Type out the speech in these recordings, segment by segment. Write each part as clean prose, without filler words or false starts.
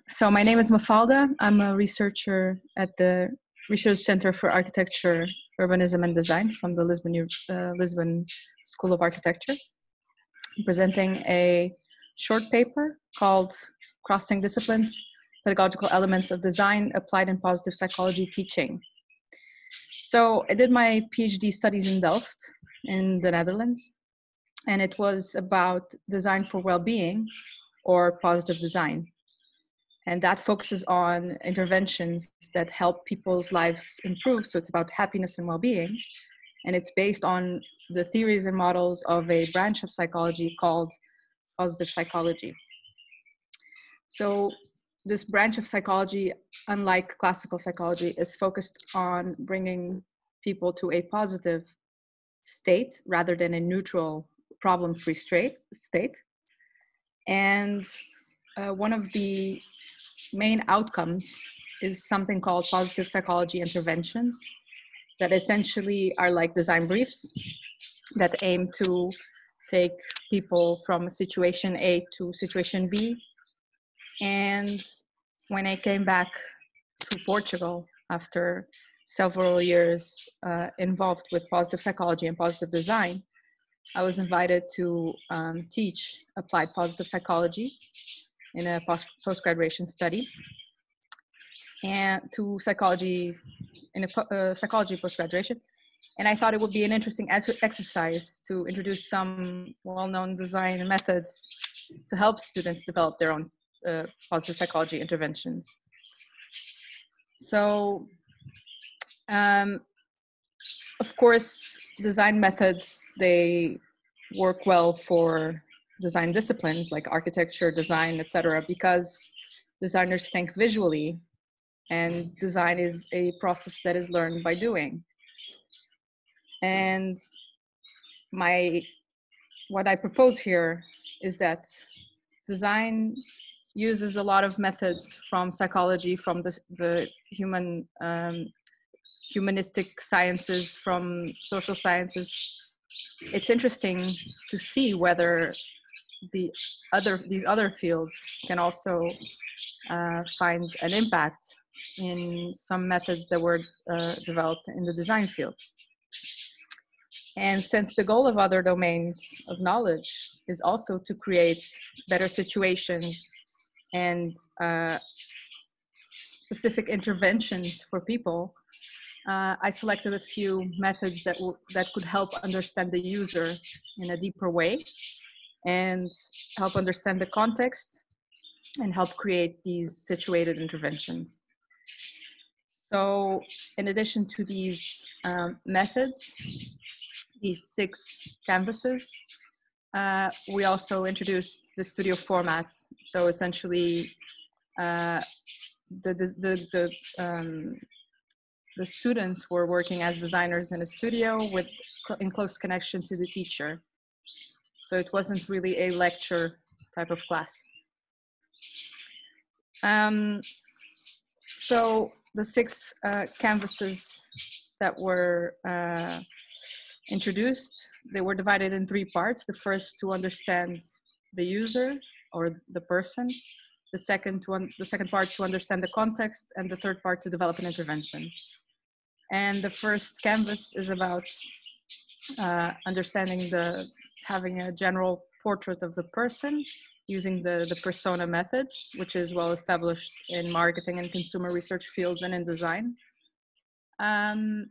So my name is Mafalda. I'm a researcher at the Research Center for Architecture, Urbanism and Design from the Lisbon School of Architecture. I'm presenting a short paper called Crossing Disciplines, Pedagogical Elements of Design Applied in Positive Psychology Teaching. So I did my PhD studies in Delft in the Netherlands, and it was about design for well-being or positive design. And that focuses on interventions that help people's lives improve. So it's about happiness and well-being. And it's based on the theories and models of a branch of psychology called positive psychology. So this branch of psychology, unlike classical psychology, is focused on bringing people to a positive state rather than a neutral problem-free state. And one of the main outcomes is something called positive psychology interventions that essentially are like design briefs that aim to take people from situation A to situation B. And when I came back to Portugal after several years involved with positive psychology and positive design, I was invited to teach applied positive psychology in a post-graduation study, and to psychology in a psychology post-graduation. And I thought it would be an interesting exercise to introduce some well-known design methods to help students develop their own positive psychology interventions. So, of course, design methods, they work well for design disciplines like architecture, design, etc., because designers think visually, and design is a process that is learned by doing. And what I propose here is that design uses a lot of methods from psychology, from the humanistic sciences, from social sciences. It's interesting to see whether these other fields can also find an impact in some methods that were developed in the design field. And since the goal of other domains of knowledge is also to create better situations and specific interventions for people, I selected a few methods that could help understand the user in a deeper way and help understand the context and help create these situated interventions. So in addition to these methods, these 6 canvases, we also introduced the studio format. So essentially, the students were working as designers in a studio in close connection to the teacher. So it wasn't really a lecture type of class. So the 6 canvases that were introduced, they were divided in 3 parts. The first to understand the user or the person, the second part to understand the context, and the third part to develop an intervention. And the first canvas is about having a general portrait of the person using the persona method, which is well established in marketing and consumer research fields and in design. And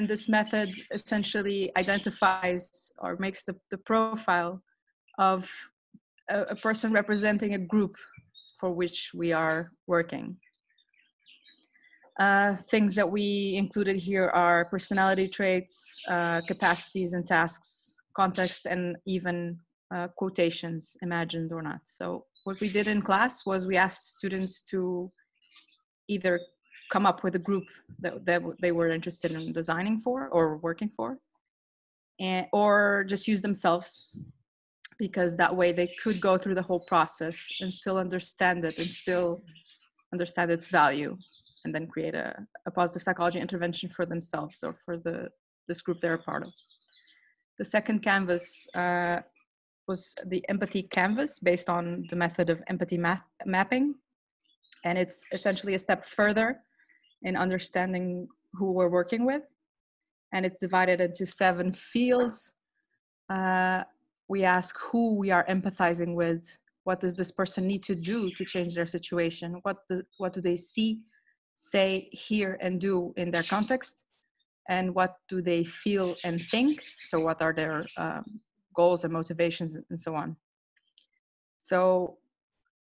this method essentially identifies or makes the profile of a person representing a group for which we are working. Things that we included here are personality traits, capacities and tasks, context, and even quotations, imagined or not. So what we did in class was we asked students to either come up with a group that they were interested in designing for or working for, or just use themselves, because that way they could go through the whole process and still understand it and still understand its value, and then create a positive psychology intervention for themselves or for this group they're a part of. The second canvas was the empathy canvas based on the method of empathy mapping. And it's essentially a step further in understanding who we're working with. And it's divided into 7 fields. We ask who we are empathizing with. What does this person need to do to change their situation? What do they see, say, hear, and do in their context? And what do they feel and think? So what are their goals and motivations and so on? So,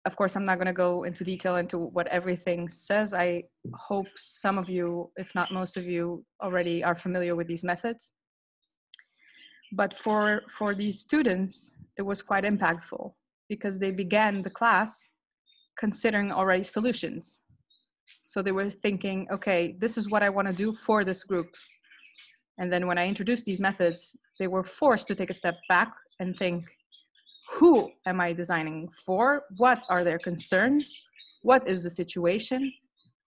of course, I'm not going to go into detail into what everything says. I hope some of you, if not most of you, already are familiar with these methods. But for these students, it was quite impactful because they began the class considering already solutions. So they were thinking, okay, this is what I want to do for this group. And then when I introduced these methods, they were forced to take a step back and think, who am I designing for? What are their concerns? What is the situation?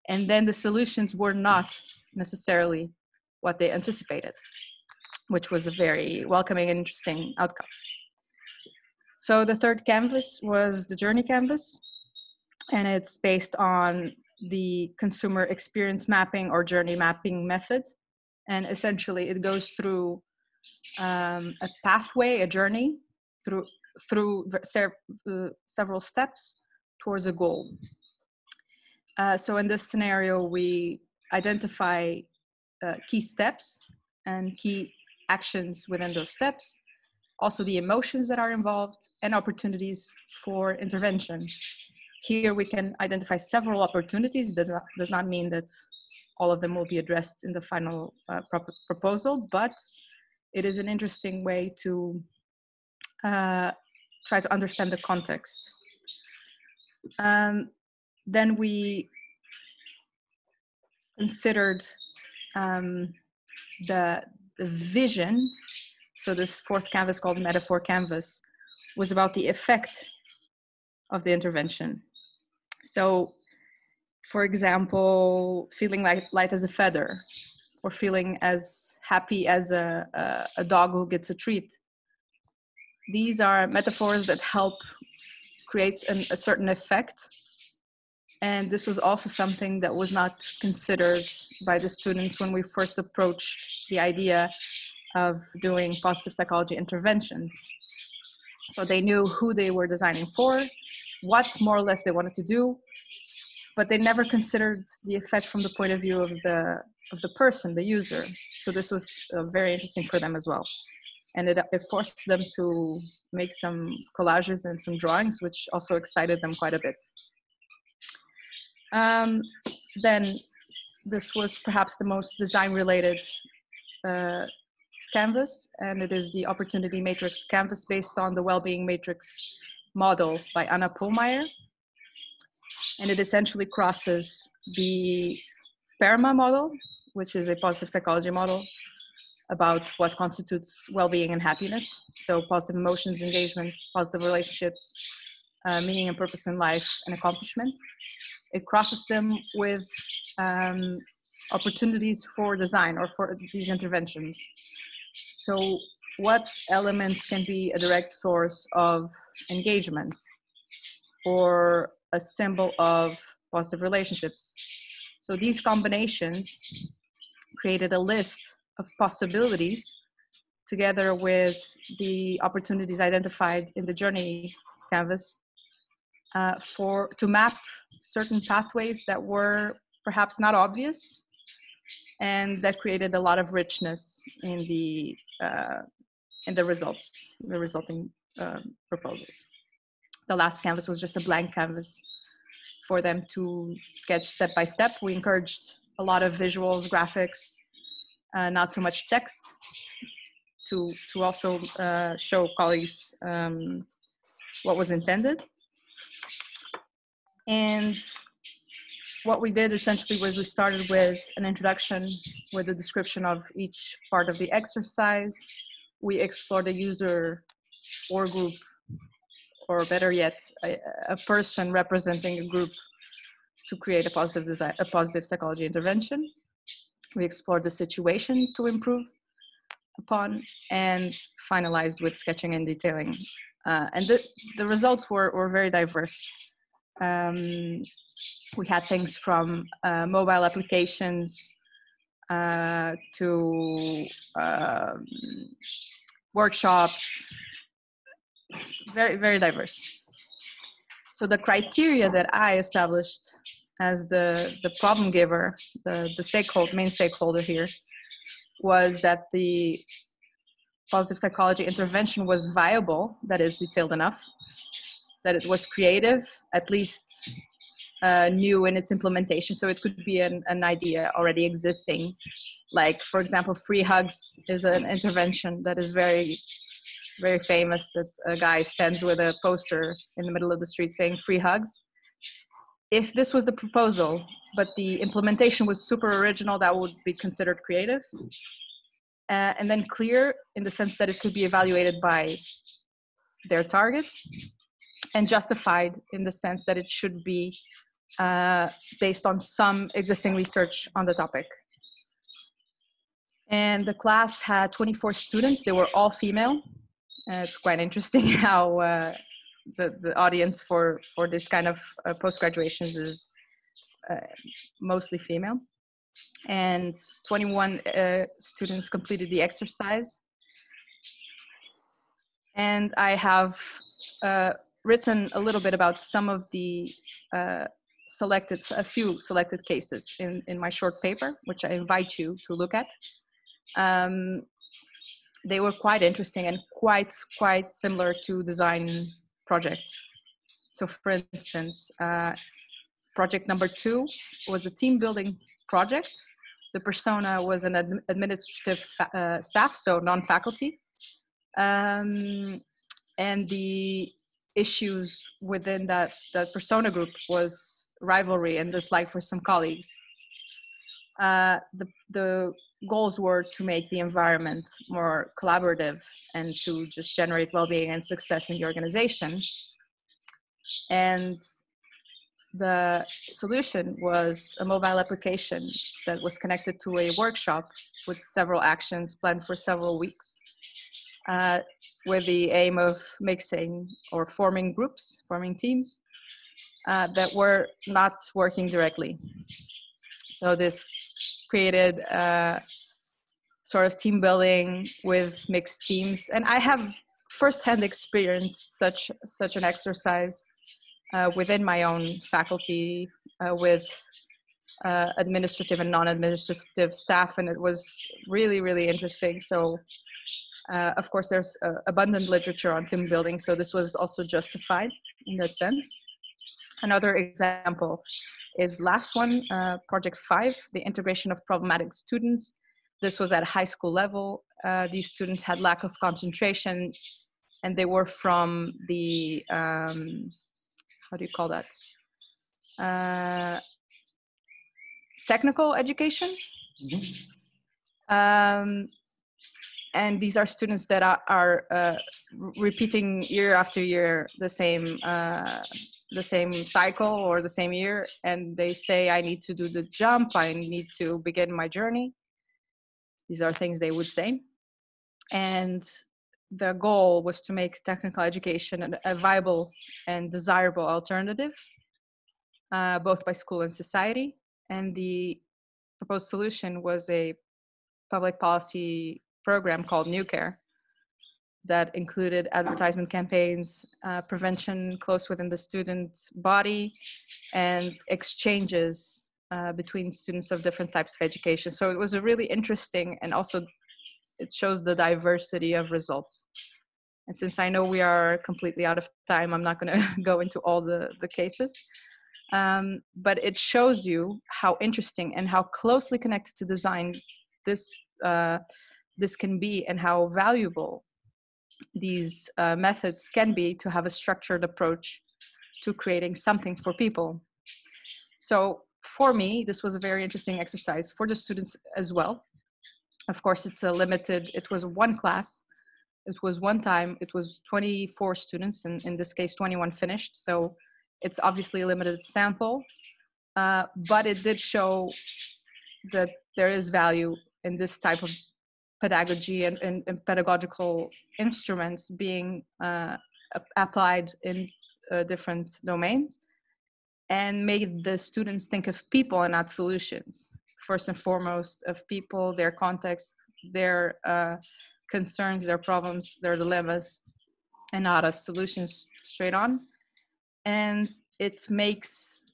And then the solutions were not necessarily what they anticipated, which was a very welcoming and interesting outcome. So the third canvas was the journey canvas, and it's based on the consumer experience mapping or journey mapping method. And essentially it goes through a pathway, a journey through several steps towards a goal. So in this scenario, we identify key steps and key actions within those steps, also the emotions that are involved and opportunities for intervention. Here we can identify several opportunities. It does not mean that all of them will be addressed in the final proposal, but it is an interesting way to try to understand the context. Then we considered the vision. So this fourth canvas, called Metaphor Canvas, was about the effect of the intervention. So, for example, feeling light as a feather, or feeling as happy as a dog who gets a treat. These are metaphors that help create a certain effect. And this was also something that was not considered by the students when we first approached the idea of doing positive psychology interventions. So they knew who they were designing for, what more or less they wanted to do, but they never considered the effect from the point of view of the person, the user. So this was very interesting for them as well. And it forced them to make some collages and some drawings, which also excited them quite a bit. Then this was perhaps the most design-related canvas, and it is the Opportunity Matrix canvas based on the Wellbeing Matrix model by Anna Pohlmeier. And it essentially crosses the PERMA model, which is a positive psychology model about what constitutes well-being and happiness. So positive emotions, engagement, positive relationships, meaning and purpose in life, and accomplishment. It crosses them with opportunities for design or for these interventions. So what elements can be a direct source of engagement or a symbol of positive relationships? So these combinations created a list of possibilities together with the opportunities identified in the journey canvas to map certain pathways that were perhaps not obvious and that created a lot of richness in the results, the resulting proposals. The last canvas was just a blank canvas for them to sketch step by step. We encouraged a lot of visuals, graphics, not so much text, to also show colleagues what was intended. And what we did essentially was we started with an introduction with a description of each part of the exercise. We explored a user or group, or better yet, a person representing a group to create a positive psychology intervention. We explored the situation to improve upon, and finalized with sketching and detailing And the results were very diverse. We had things from mobile applications to workshops, very, very diverse. So the criteria that I established as the problem giver, the main stakeholder here, was that the positive psychology intervention was viable, that is detailed enough, that it was creative, at least new in its implementation. So it could be an idea already existing. Like, for example, free hugs is an intervention that is very, very famous, that a guy stands with a poster in the middle of the street saying free hugs. If this was the proposal, but the implementation was super original, that would be considered creative. And then clear in the sense that it could be evaluated by their targets, and justified in the sense that it should be based on some existing research on the topic. And the class had 24 students. They were all female. It's quite interesting how the audience for this kind of post-graduations is mostly female. And 21 students completed the exercise. And I have written a little bit about some of the a few selected cases in my short paper, which I invite you to look at. They were quite interesting and quite similar to design projects. So for instance, project number 2 was a team building project. The persona was an administrative staff, so non-faculty. And the issues within that persona group was rivalry and dislike for some colleagues. The goals were to make the environment more collaborative and to just generate well-being and success in the organization. And the solution was a mobile application that was connected to a workshop with several actions planned for several weeks, with the aim of mixing or forming groups, forming teams that were not working directly. So this created sort of team building with mixed teams. And I have firsthand experienced such an exercise within my own faculty with administrative and non-administrative staff, and it was really, really interesting. So of course, there's abundant literature on team building, so this was also justified in that sense. Another example is last one, project 5, the integration of problematic students. This was at high school level. These students had lack of concentration, and they were from the, how do you call that? Technical education. Mm-hmm. And these are students that are repeating year after year the same cycle or the same year, and they say, I need to do the jump, I need to begin my journey. These are things they would say. And the goal was to make technical education a viable and desirable alternative, both by school and society. And the proposed solution was a public policy program called New Care that included advertisement campaigns, prevention close within the student body, and exchanges between students of different types of education. So it was a really interesting, and also it shows the diversity of results. And since I know we are completely out of time, I'm not going to go into all the cases. But it shows you how interesting and how closely connected to design this can be, and how valuable these methods can be to have a structured approach to creating something for people. So for me, this was a very interesting exercise for the students as well. Of course, it was one class, it was one time, it was 24 students, and in this case, 21 finished. So it's obviously a limited sample, but it did show that there is value in this type of pedagogy and pedagogical instruments being applied in different domains, and made the students think of people and not solutions. First and foremost, of people, their context, their concerns, their problems, their dilemmas, and not of solutions straight on. And it makes,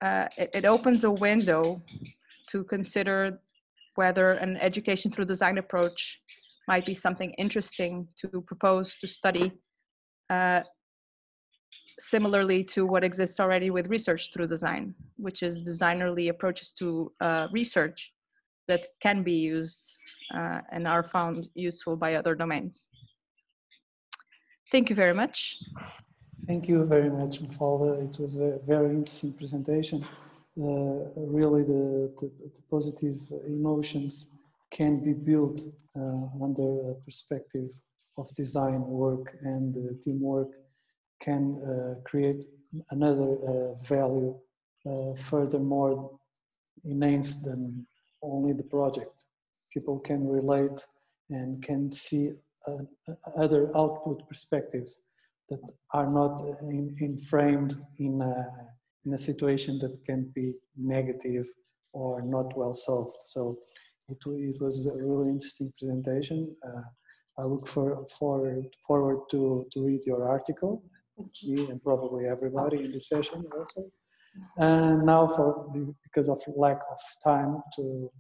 it opens a window to consider whether an education through design approach might be something interesting to propose to study, similarly to what exists already with research through design, which is designerly approaches to research that can be used and are found useful by other domains. Thank you very much. Thank you very much, Mafalda. It was a very interesting presentation. Really, the positive emotions can be built under a perspective of design work, and teamwork can create another value furthermore enhanced than only the project. People can relate and can see other output perspectives that are not framed in a situation that can be negative or not well solved. So it was a really interesting presentation. I look forward to read your article, me and probably everybody in the session also. And now, because of lack of time to